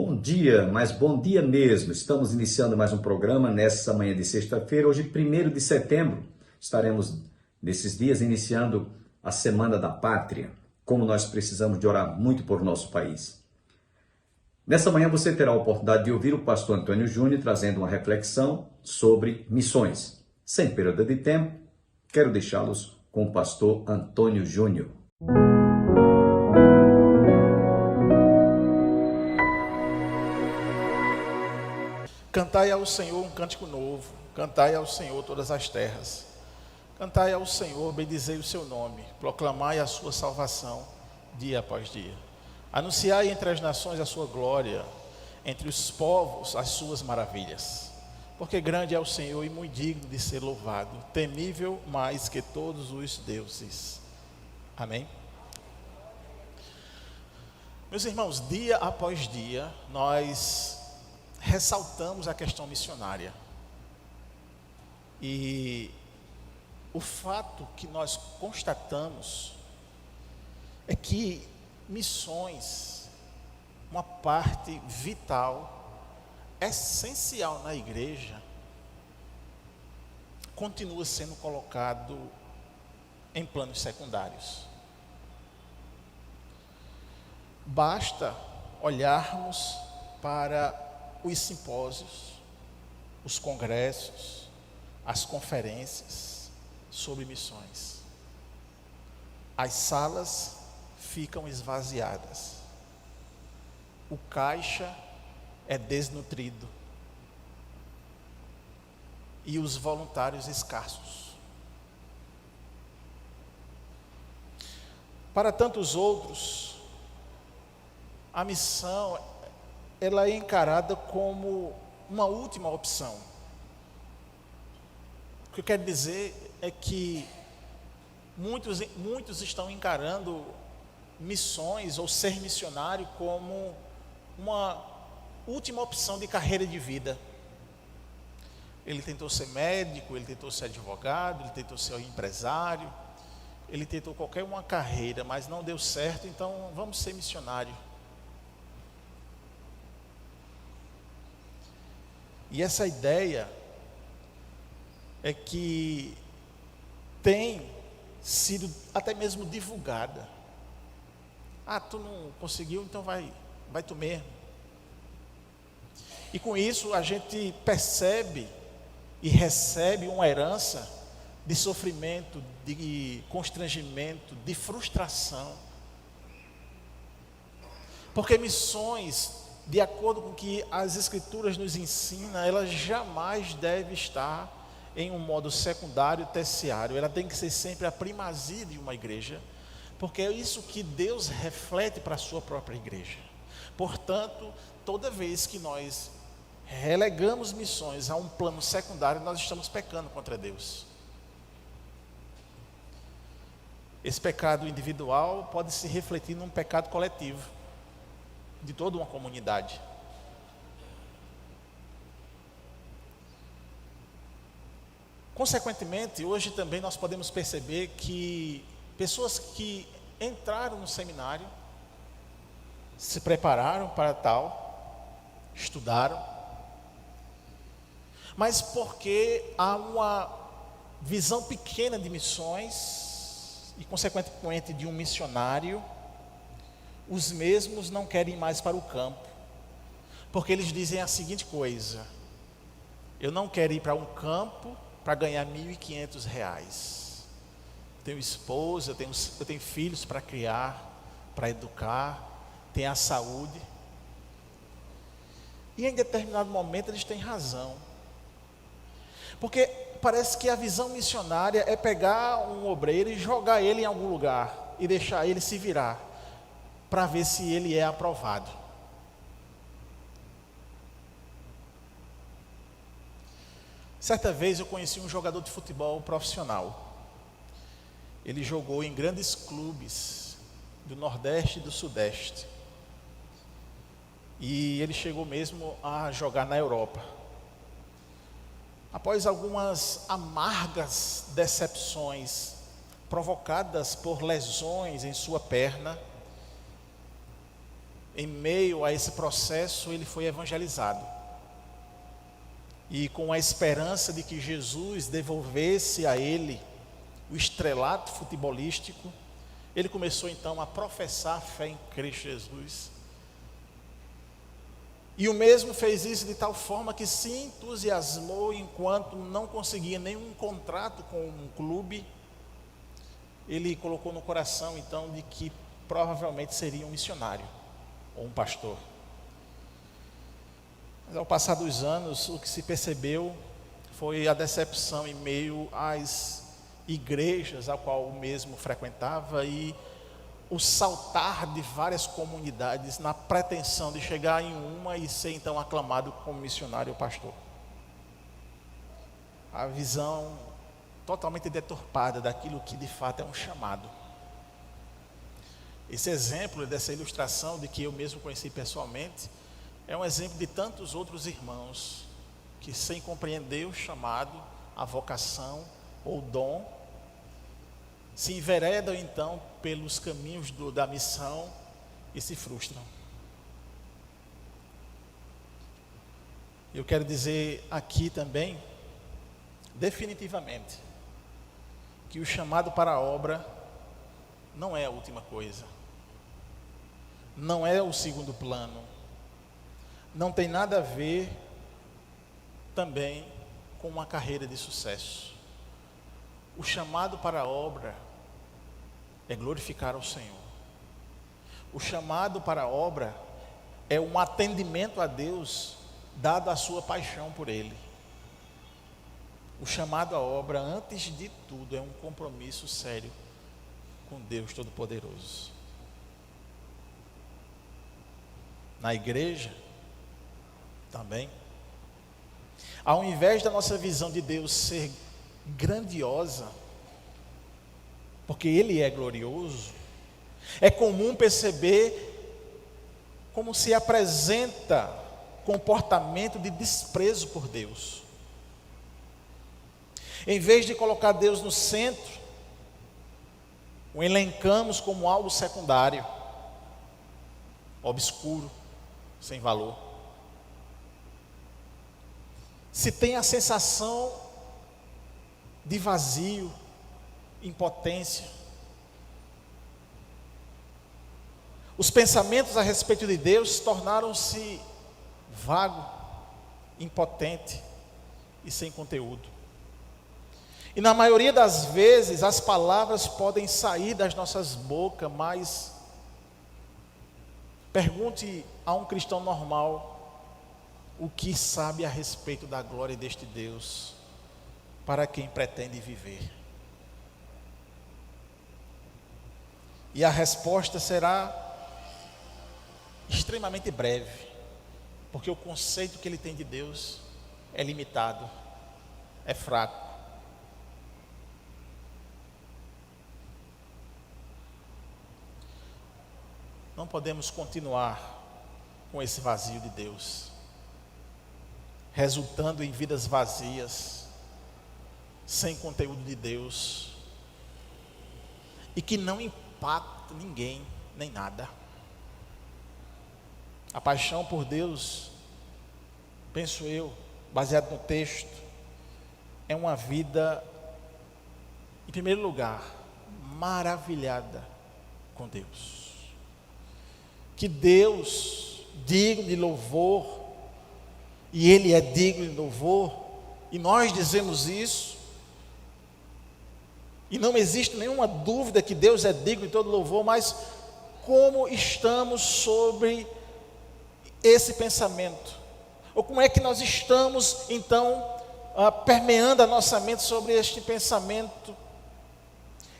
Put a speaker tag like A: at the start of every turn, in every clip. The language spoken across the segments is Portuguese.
A: Bom dia, mas bom dia mesmo. Estamos iniciando mais um programa nessa manhã de sexta-feira, hoje 1º de setembro. Estaremos nesses dias iniciando a Semana da Pátria, como nós precisamos de orar muito por nosso país. Nessa manhã você terá a oportunidade de ouvir o pastor Antônio Júnior trazendo uma reflexão sobre missões. Sem perda de tempo, quero deixá-los com o pastor Antônio Júnior.
B: Cantai ao Senhor um cântico novo, cantai ao Senhor todas as terras. Cantai ao Senhor, bendizei o seu nome, proclamai a sua salvação dia após dia. Anunciai entre as nações a sua glória, entre os povos as suas maravilhas. Porque grande é o Senhor e muito digno de ser louvado, temível mais que todos os deuses. Amém? Meus irmãos, dia após dia, nós ressaltamos a questão missionária. E o fato que nós constatamos é que missões, uma parte vital, essencial na igreja, continua sendo colocado em planos secundários. Basta olharmos para os simpósios, os congressos, as conferências sobre missões. As salas ficam esvaziadas. O caixa é desnutrido. E os voluntários escassos. Para tantos outros, a missão ela é encarada como uma última opção. O que eu quero dizer é que muitos estão encarando missões ou ser missionário como uma última opção de carreira de vida. Ele tentou ser médico, ele tentou ser advogado, ele tentou ser empresário, ele tentou qualquer uma carreira, mas não deu certo, então vamos ser missionário. E essa ideia é que tem sido até mesmo divulgada. Ah, tu não conseguiu, então vai tu mesmo. E com isso a gente percebe e recebe uma herança de sofrimento, de constrangimento, de frustração. Porque missões, de acordo com o que as Escrituras nos ensinam, ela jamais deve estar em um modo secundário, terciário. Ela tem que ser sempre a primazia de uma igreja, porque é isso que Deus reflete para a sua própria igreja. Portanto, toda vez que nós relegamos missões a um plano secundário, nós estamos pecando contra Deus. Esse pecado individual pode se refletir num pecado coletivo de toda uma comunidade. Consequentemente, hoje também nós podemos perceber que pessoas que entraram no seminário, se prepararam para tal, estudaram, mas porque há uma visão pequena de missões e consequentemente de um missionário, os mesmos não querem ir mais para o campo, porque eles dizem a seguinte coisa: eu não quero ir para um campo para ganhar R$1.500. Tenho esposa, eu tenho filhos para criar, para educar, tenho a saúde. E em determinado momento eles têm razão, porque parece que a visão missionária é pegar um obreiro e jogar ele em algum lugar e deixar ele se virar para ver se ele é aprovado. Certa vez eu conheci um jogador de futebol profissional. Ele jogou em grandes clubes do Nordeste e do Sudeste. E ele chegou mesmo a jogar na Europa. Após algumas amargas decepções provocadas por lesões em sua perna, em meio a esse processo, ele foi evangelizado. E com a esperança de que Jesus devolvesse a ele o estrelato futebolístico, ele começou então a professar a fé em Cristo Jesus. E o mesmo fez isso de tal forma que se entusiasmou enquanto não conseguia nenhum contrato com um clube. Ele colocou no coração então de que provavelmente seria um missionário ou um pastor. Mas ao passar dos anos, o que se percebeu foi a decepção em meio às igrejas a qual o mesmo frequentava e o saltar de várias comunidades na pretensão de chegar em uma e ser então aclamado como missionário ou pastor. A visão totalmente deturpada daquilo que de fato é um chamado. Esse exemplo dessa ilustração de que eu mesmo conheci pessoalmente é um exemplo de tantos outros irmãos que, sem compreender o chamado, a vocação ou o dom, se enveredam então pelos caminhos da missão e se frustram. Eu quero dizer aqui também, definitivamente, que o chamado para a obra não é a última coisa, não é o segundo plano, não tem nada a ver também com uma carreira de sucesso. O chamado para a obra é glorificar ao Senhor. O chamado para a obra é um atendimento a Deus, dado a sua paixão por Ele. O chamado à obra, antes de tudo, é um compromisso sério com Deus Todo-Poderoso. Na igreja, também, ao invés da nossa visão de Deus ser grandiosa, porque Ele é glorioso, é comum perceber como se apresenta comportamento de desprezo por Deus. Em vez de colocar Deus no centro, o elencamos como algo secundário, obscuro, sem valor. Se tem a sensação de vazio, impotência. Os pensamentos a respeito de Deus tornaram-se vago, impotente e sem conteúdo. E na maioria das vezes as palavras podem sair das nossas bocas, mas pergunte a um cristão normal o que sabe a respeito da glória deste Deus para quem pretende viver. E a resposta será extremamente breve, porque o conceito que ele tem de Deus é limitado, é fraco. Não podemos continuar com esse vazio de Deus, resultando em vidas vazias, sem conteúdo de Deus, e que não impacta ninguém, nem nada. A paixão por Deus, penso eu, baseado no texto, é uma vida, em primeiro lugar, maravilhada com Deus. Que Deus, digno de louvor, e Ele é digno de louvor, e nós dizemos isso, e não existe nenhuma dúvida que Deus é digno de todo louvor, mas como estamos sobre esse pensamento? Ou como é que nós estamos então permeando a nossa mente sobre este pensamento,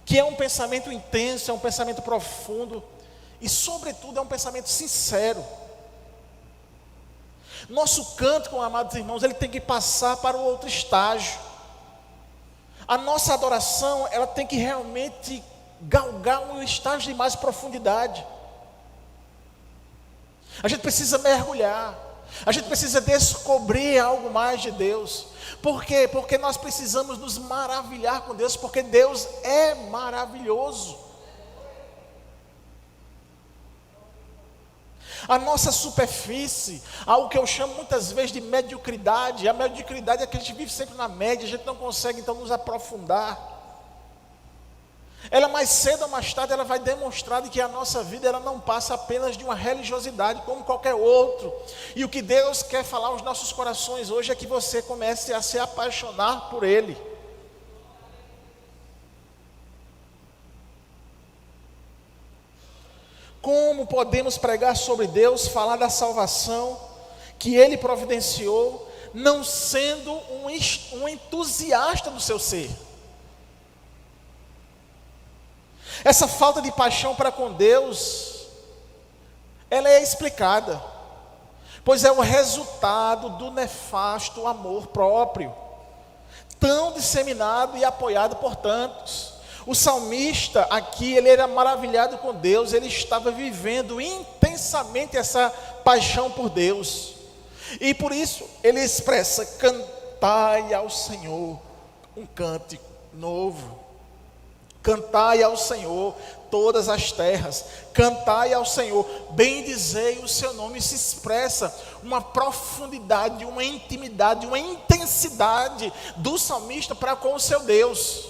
B: que é um pensamento intenso, é um pensamento profundo, e sobretudo é um pensamento sincero. Nosso cântico, amados irmãos, ele tem que passar para o outro estágio. A nossa adoração, ela tem que realmente galgar um estágio de mais profundidade. A gente precisa mergulhar, a gente precisa descobrir algo mais de Deus. Por quê? Porque nós precisamos nos maravilhar com Deus, porque Deus é maravilhoso. A nossa superfície, algo que eu chamo muitas vezes de mediocridade. A mediocridade é que a gente vive sempre na média, a gente não consegue então nos aprofundar. Ela mais cedo ou mais tarde ela vai demonstrar de que a nossa vida ela não passa apenas de uma religiosidade como qualquer outro. E o que Deus quer falar aos nossos corações hoje é que você comece a se apaixonar por Ele. Como podemos pregar sobre Deus, falar da salvação que Ele providenciou, não sendo um entusiasta do seu ser? Essa falta de paixão para com Deus, ela é explicada, pois é o resultado do nefasto amor próprio, tão disseminado e apoiado por tantos. O salmista aqui, ele era maravilhado com Deus, ele estava vivendo intensamente essa paixão por Deus, e por isso ele expressa: cantai ao Senhor um cântico novo. Cantai ao Senhor todas as terras, cantai ao Senhor, bendizei o seu nome. Se expressa uma profundidade, uma intimidade, uma intensidade do salmista para com o seu Deus.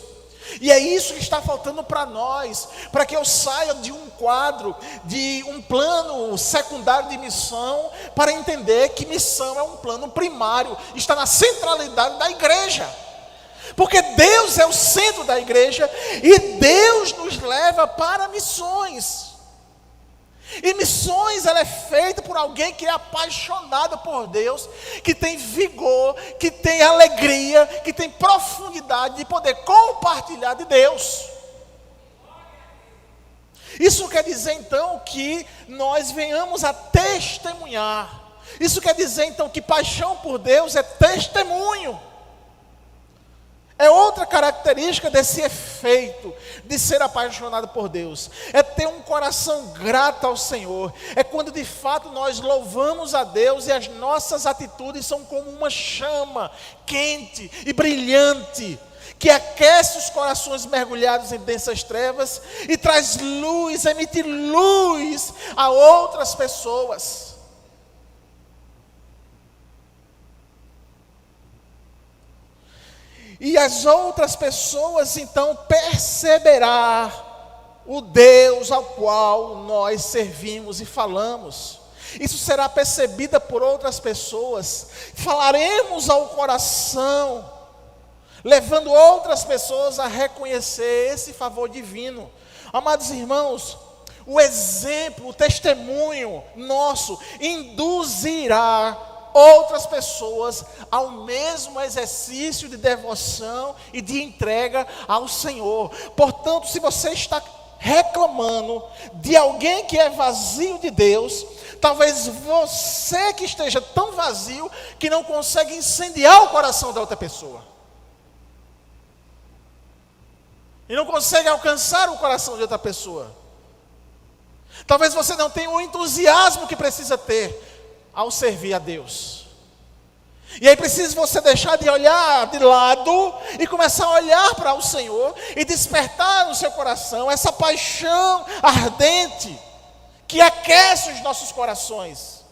B: E é isso que está faltando para nós, para que eu saia de um quadro, de um plano secundário de missão, para entender que missão é um plano primário, está na centralidade da igreja. Porque Deus é o centro da igreja e Deus nos leva para missões. E missões ela é feita por alguém que é apaixonado por Deus, que tem vigor, que tem alegria, que tem profundidade de poder compartilhar de Deus. Isso quer dizer então que nós venhamos a testemunhar. Isso quer dizer então que paixão por Deus é testemunho. É outra característica desse efeito de ser apaixonado por Deus. É ter um coração grato ao Senhor. É quando de fato nós louvamos a Deus e as nossas atitudes são como uma chama quente e brilhante, que aquece os corações mergulhados em densas trevas e traz luz, emite luz a outras pessoas. E as outras pessoas então perceberá o Deus ao qual nós servimos e falamos. Isso será percebida por outras pessoas. Falaremos ao coração, levando outras pessoas a reconhecer esse favor divino. Amados irmãos, o exemplo, o testemunho nosso induzirá outras pessoas ao mesmo exercício de devoção e de entrega ao Senhor. Portanto, se você está reclamando de alguém que é vazio de Deus, talvez você que esteja tão vazio que não consegue incendiar o coração da outra pessoa. E não consegue alcançar o coração de outra pessoa. Talvez você não tenha o entusiasmo que precisa ter ao servir a Deus. E aí precisa você deixar de olhar de lado e começar a olhar para o Senhor e despertar no seu coração essa paixão ardente que aquece os nossos corações.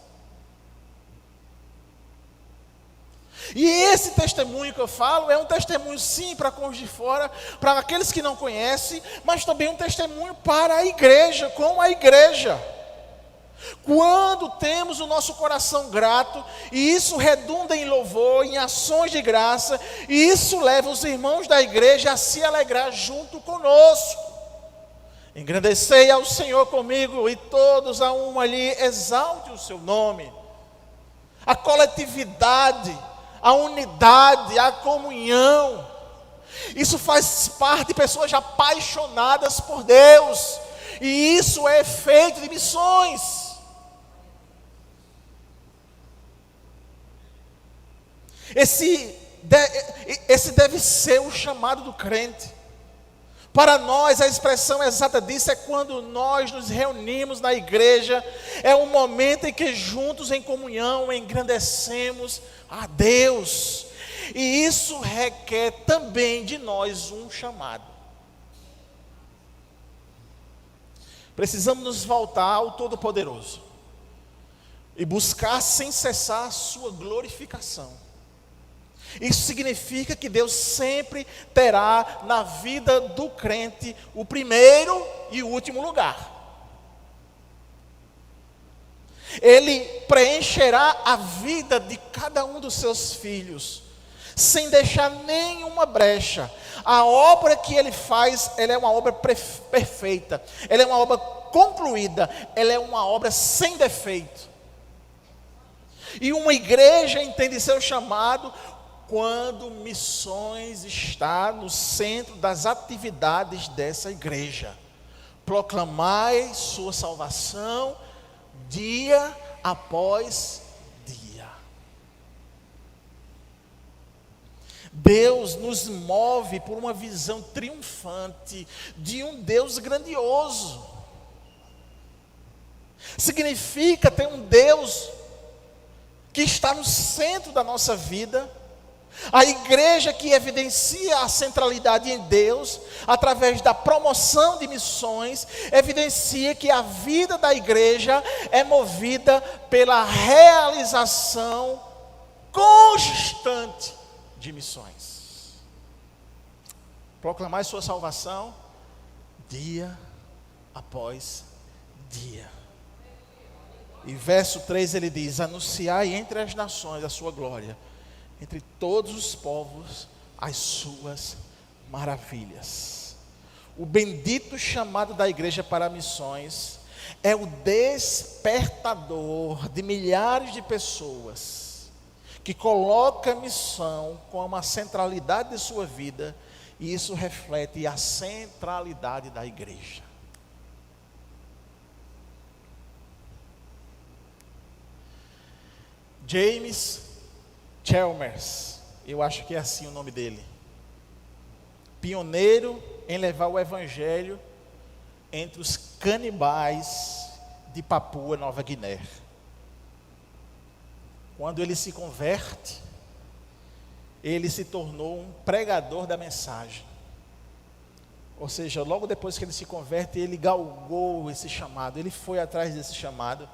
B: E esse testemunho que eu falo é um testemunho sim para com os de fora, para aqueles que não conhecem, mas também um testemunho para a igreja, com a igreja. Quando temos o nosso coração grato, e isso redunda em louvor, em ações de graça, e isso leva os irmãos da igreja a se alegrar junto conosco. Engrandecei ao Senhor comigo, e todos a uma ali exalte o seu nome. A coletividade, a unidade, a comunhão, isso faz parte de pessoas apaixonadas por Deus, e isso é efeito de missões. Esse deve ser o chamado do crente. Para nós, a expressão exata disso é quando nós nos reunimos na igreja. É um momento em que juntos em comunhão engrandecemos a Deus. E isso requer também de nós um chamado. Precisamos nos voltar ao Todo-Poderoso. e buscar sem cessar a sua glorificação. Isso significa que Deus sempre terá na vida do crente o primeiro e o último lugar. Ele preencherá a vida de cada um dos seus filhos, sem deixar nenhuma brecha. A obra que ele faz, ela é uma obra perfeita, ela é uma obra concluída, ela é uma obra sem defeito. E uma igreja entende seu chamado quando missões está no centro das atividades dessa igreja. Proclamai sua salvação dia após dia. Deus nos move por uma visão triunfante de um Deus grandioso. Significa ter um Deus que está no centro da nossa vida. A igreja que evidencia a centralidade em Deus, através da promoção de missões, evidencia que a vida da igreja é movida pela realização constante de missões. Proclamai sua salvação dia após dia. E verso 3 ele diz: anunciai entre as nações a sua glória, entre todos os povos as suas maravilhas. O bendito chamado da igreja para missões é o despertador de milhares de pessoas que coloca a missão como a centralidade de sua vida, e isso reflete a centralidade da igreja. James Chalmers, eu acho que é assim o nome dele, pioneiro em levar o evangelho entre os canibais de Papua Nova Guiné. Quando ele se converte, ele se tornou um pregador da mensagem. Ou seja, logo depois que ele se converte, ele galgou esse chamado, ele foi atrás desse chamado,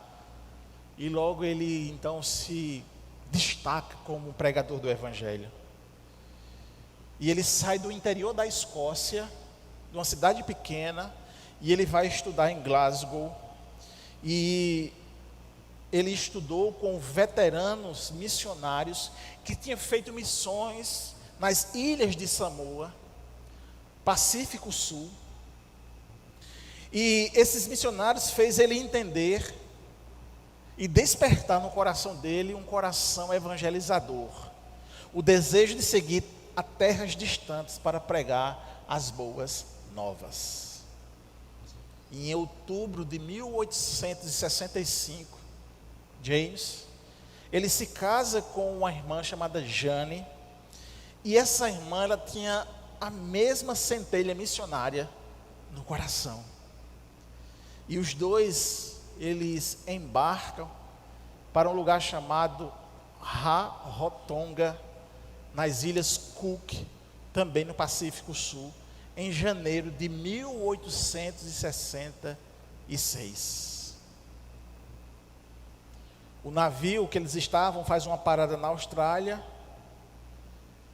B: e logo ele então se destaca como um pregador do evangelho. E ele sai do interior da Escócia, de uma cidade pequena, e ele vai estudar em Glasgow. E ele estudou com veteranos missionários que tinham feito missões nas ilhas de Samoa, Pacífico Sul. E esses missionários fez ele entender e despertar no coração dele um coração evangelizador, o desejo de seguir a terras distantes para pregar as boas novas. Em outubro de 1865, James, ele se casa com uma irmã chamada Jane, e essa irmã, ela tinha a mesma centelha missionária no coração. E os dois, eles embarcam para um lugar chamado Rarotonga, nas Ilhas Cook, também no Pacífico Sul, em janeiro de 1866. O navio que eles estavam faz uma parada na Austrália,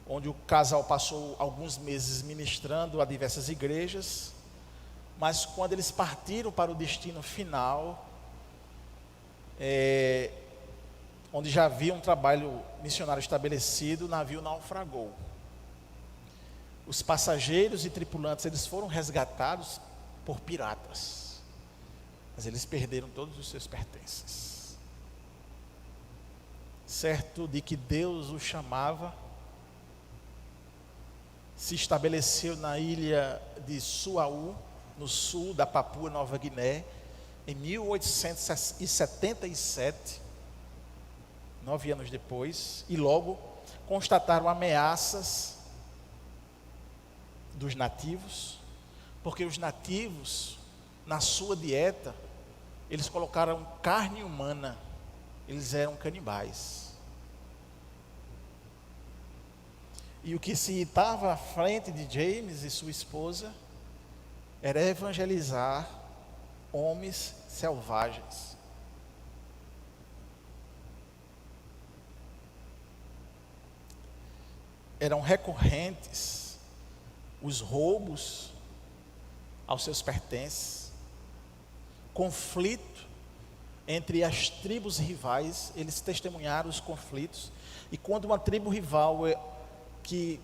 B: onde o casal passou alguns meses ministrando a diversas igrejas, mas quando eles partiram para o destino final, onde já havia um trabalho missionário estabelecido, o navio naufragou. Os passageiros e tripulantes, eles foram resgatados por piratas, mas eles perderam todos os seus pertences. Certo de que Deus os chamava, se estabeleceu na ilha de Suaú, no sul da Papua Nova Guiné, em 1877, 9 anos depois, e logo constataram ameaças dos nativos, porque os nativos, na sua dieta, eles colocaram carne humana, eles eram canibais. E o que se estava à frente de James e sua esposa era evangelizar homens selvagens. eram recorrentes os roubos aos seus pertences, conflito entre as tribos rivais. Eles testemunharam os conflitos, e quando uma tribo rival que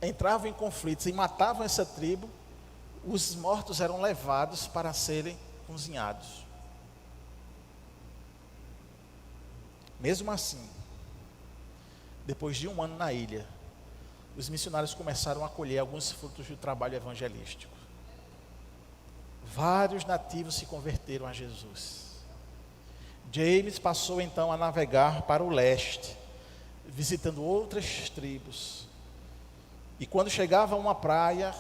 B: entrava em conflitos e matava essa tribo, os mortos eram levados para serem cozinhados. Mesmo assim, depois de 1 ano na ilha, os missionários começaram a colher alguns frutos do trabalho evangelístico. Vários nativos se converteram a Jesus. James passou então a navegar para o leste, visitando outras tribos. E quando chegava a uma praia,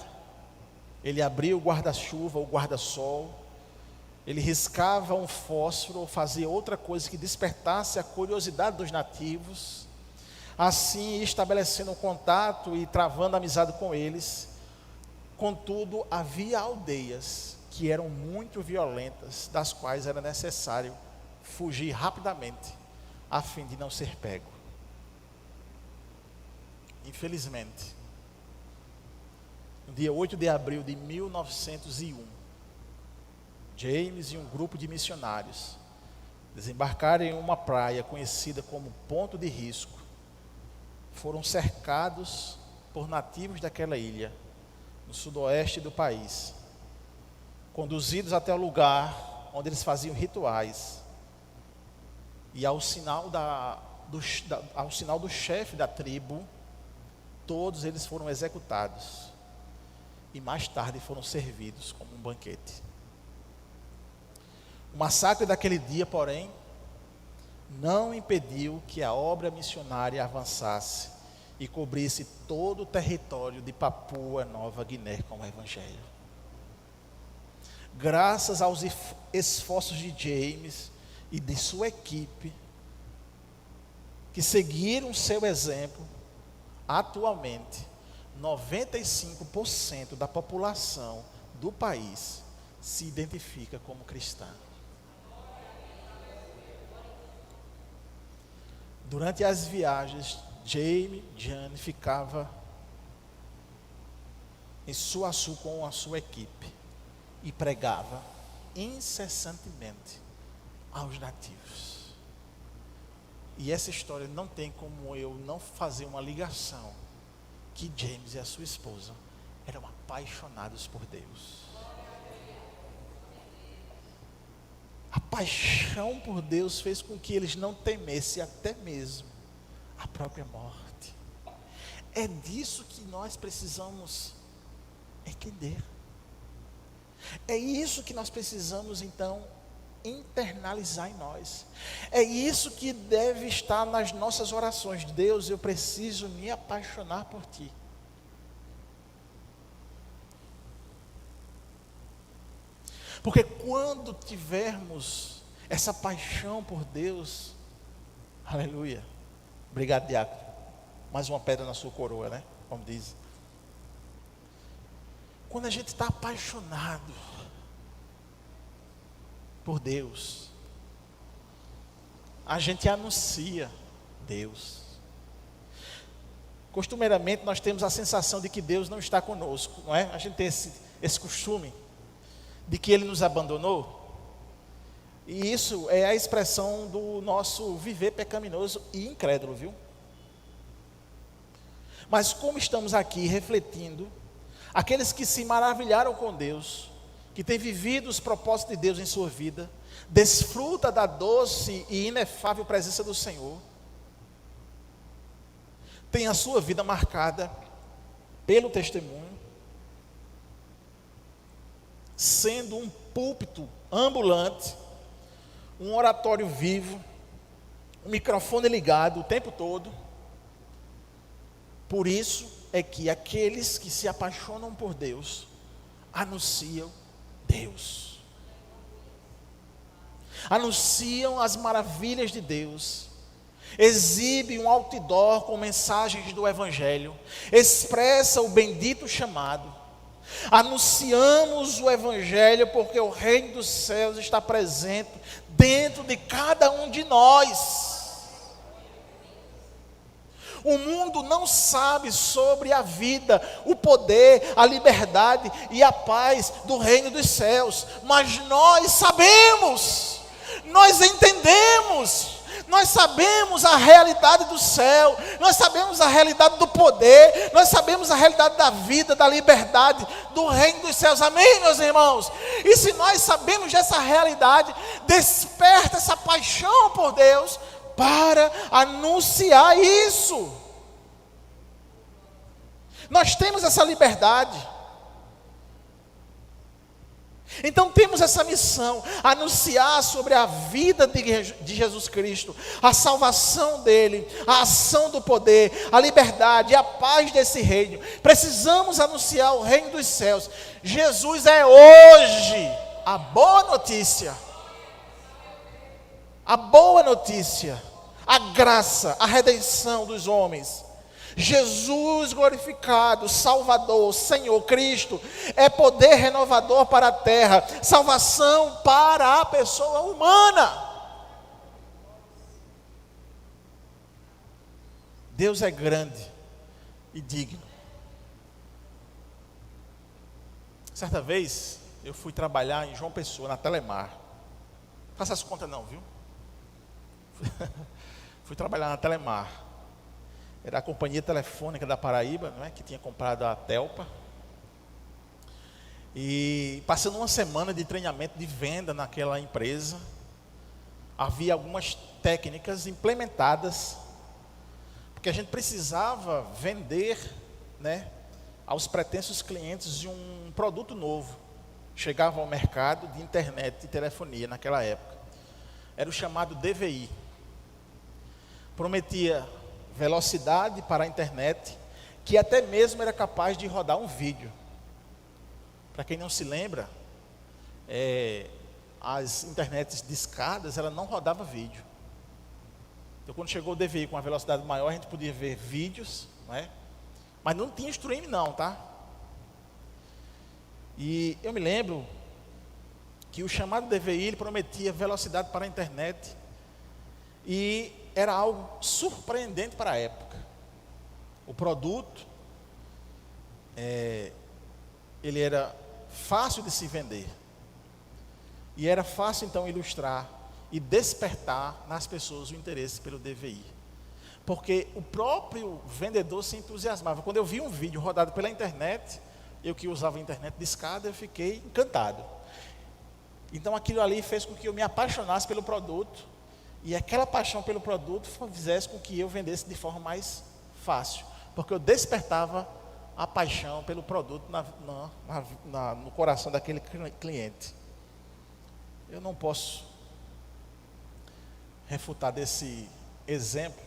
B: ele abria o guarda-chuva, o guarda-sol, ele riscava um fósforo ou fazia outra coisa que despertasse a curiosidade dos nativos, assim estabelecendo um contato e travando amizade com eles. Contudo, havia aldeias que eram muito violentas, das quais era necessário fugir rapidamente, a fim de não ser pego. Infelizmente, no dia 8 de abril de 1901, James e um grupo de missionários desembarcaram em uma praia conhecida como Ponto de Risco. Foram cercados por nativos daquela ilha, no sudoeste do país, conduzidos até o lugar onde eles faziam rituais, e ao sinal do chefe da tribo, todos eles foram executados, e mais tarde foram servidos como um banquete. O massacre daquele dia, porém, não impediu que a obra missionária avançasse e cobrisse todo o território de Papua Nova Guiné com o Evangelho. Graças aos esforços de James e de sua equipe, que seguiram seu exemplo, atualmente 95% da população do país se identifica como cristã. Durante as viagens, Jane ficava em Suaçu com a sua equipe e pregava incessantemente aos nativos. E essa história não tem como eu não fazer uma ligação que James e a sua esposa eram apaixonados por Deus. A paixão por Deus fez com que eles não temessem até mesmo a própria morte. É disso que nós precisamos entender. É isso que nós precisamos então internalizar em nós. É isso que deve estar nas nossas orações. Deus, eu preciso me apaixonar por Ti. Porque quando tivermos essa paixão por Deus, aleluia, obrigado, diácono, mais uma pedra na sua coroa, né? Como diz. Quando a gente está apaixonado por Deus, a gente anuncia Deus. Costumeiramente nós temos a sensação de que Deus não está conosco, não é? A gente tem esse costume de que Ele nos abandonou. E isso é a expressão do nosso viver pecaminoso e incrédulo, viu? Mas como estamos aqui refletindo, aqueles que se maravilharam com Deus, que têm vivido os propósitos de Deus em sua vida, desfruta da doce e inefável presença do Senhor, tem a sua vida marcada pelo testemunho, sendo um púlpito ambulante, um oratório vivo, um microfone ligado o tempo todo. Por isso é que aqueles que se apaixonam por Deus anunciam Deus, anunciam as maravilhas de Deus, exibem um outdoor com mensagens do Evangelho, expressa o bendito chamado. Anunciamos o Evangelho porque o reino dos céus está presente dentro de cada um de nós. O mundo não sabe sobre a vida, o poder, a liberdade e a paz do reino dos céus, mas nós sabemos, nós entendemos, nós sabemos a realidade do céu, nós sabemos a realidade do poder, nós sabemos a realidade da vida, da liberdade, do reino dos céus, amém, meus irmãos? E se nós sabemos dessa realidade, desperta essa paixão por Deus, para anunciar isso. Nós temos essa liberdade. Então temos essa missão, anunciar sobre a vida de Jesus Cristo, a salvação dele, a ação do poder, a liberdade, a paz desse reino. Precisamos anunciar o reino dos céus. Jesus é hoje a boa notícia. A boa notícia, a graça, a redenção dos homens. Jesus glorificado, Salvador, Senhor Cristo, é poder renovador para a terra, salvação para a pessoa humana. Deus é grande e digno. Certa vez, eu fui trabalhar em João Pessoa, na Telemar. Faça as contas não, viu? Fui trabalhar na Telemar. Era a companhia telefônica da Paraíba, não é? Que tinha comprado a Telpa. E passando uma semana de treinamento de venda naquela empresa, havia algumas técnicas implementadas, porque a gente precisava vender, né, aos pretensos clientes de um produto novo. Chegava ao mercado de internet e telefonia naquela época. Era o chamado DVI. Prometia velocidade para a internet, que até mesmo era capaz de rodar um vídeo. Para quem não se lembra, as internets discadas, ela não rodava vídeo. Então quando chegou o DVI com uma velocidade maior, a gente podia ver vídeos, não é? Mas não tinha stream não, tá? E eu me lembro que o chamado DVI, ele prometia velocidade para a internet, e era algo surpreendente para a época. O produto, ele era fácil de se vender, e era fácil então ilustrar e despertar nas pessoas o interesse pelo DVI, porque o próprio vendedor se entusiasmava. Quando eu vi um vídeo rodado pela internet, eu que usava a internet discada, eu fiquei encantado. Então aquilo ali fez com que eu me apaixonasse pelo produto, e aquela paixão pelo produto fizesse com que eu vendesse de forma mais fácil, porque eu despertava a paixão pelo produto no coração daquele cliente. Eu não posso refutar desse exemplo,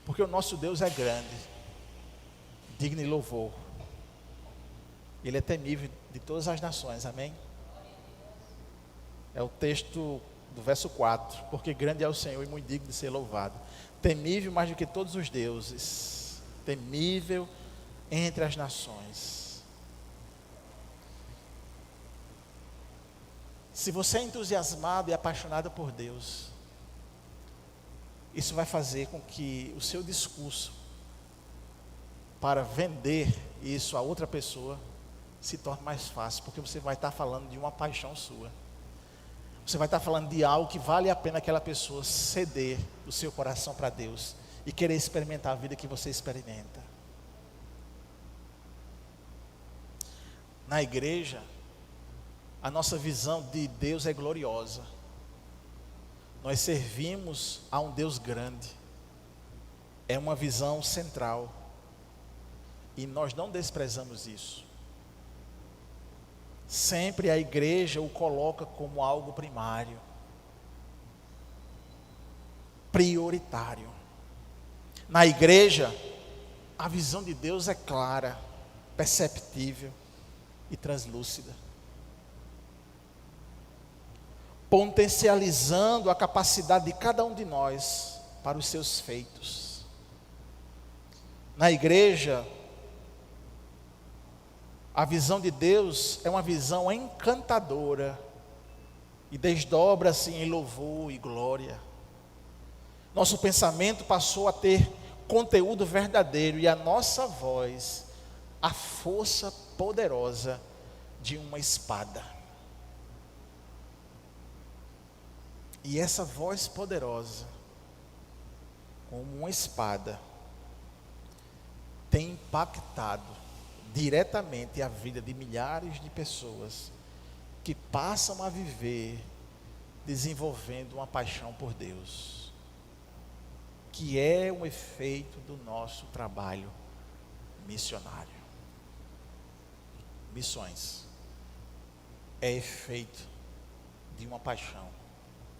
B: porque o nosso Deus é grande, digno de louvor. Ele é temível de todas as nações, amém? É o texto do verso 4, porque grande é o Senhor e muito digno de ser louvado, temível mais do que todos os deuses, temível entre as nações. Se você é entusiasmado e apaixonado por Deus, isso vai fazer com que o seu discurso para vender isso a outra pessoa se torne mais fácil, porque você vai estar falando de uma paixão sua. Você vai estar falando de algo que vale a pena aquela pessoa ceder o seu coração para Deus e querer experimentar a vida que você experimenta. Na igreja, a nossa visão de Deus é gloriosa. Nós servimos a um Deus grande. É uma visão central. E nós não desprezamos isso. Sempre a igreja o coloca como algo primário, prioritário. Na igreja, a visão de Deus é clara, perceptível e translúcida, potencializando a capacidade de cada um de nós para os seus feitos. Na igreja, a visão de Deus é uma visão encantadora e desdobra-se em louvor e glória. Nosso pensamento passou a ter conteúdo verdadeiro e a nossa voz a força poderosa de uma espada. E essa voz poderosa, como uma espada, tem impactado diretamente a vida de milhares de pessoas que passam a viver desenvolvendo uma paixão por Deus, que é um efeito do nosso trabalho missionário. Missões é efeito de uma paixão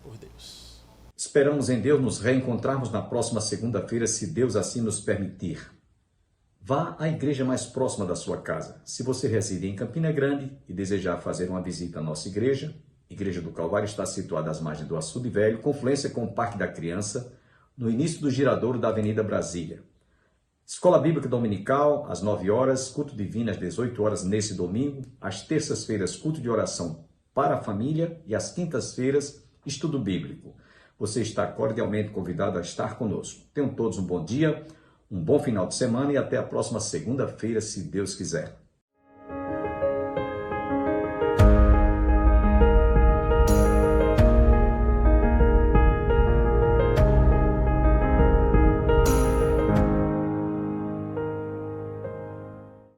B: por Deus.
A: Esperamos em Deus nos reencontrarmos na próxima segunda-feira, se Deus assim nos permitir. Vá à igreja mais próxima da sua casa. Se você reside em Campina Grande e desejar fazer uma visita à nossa igreja, Igreja do Calvário está situada às margens do Açude Velho, confluência com o Parque da Criança, no início do giradouro da Avenida Brasília. Escola Bíblica Dominical, às 9 horas, culto divino às 18 horas nesse domingo, às terças-feiras, culto de oração para a família e às quintas-feiras, estudo bíblico. Você está cordialmente convidado a estar conosco. Tenham todos um bom dia, um bom final de semana e até a próxima segunda-feira, se Deus quiser.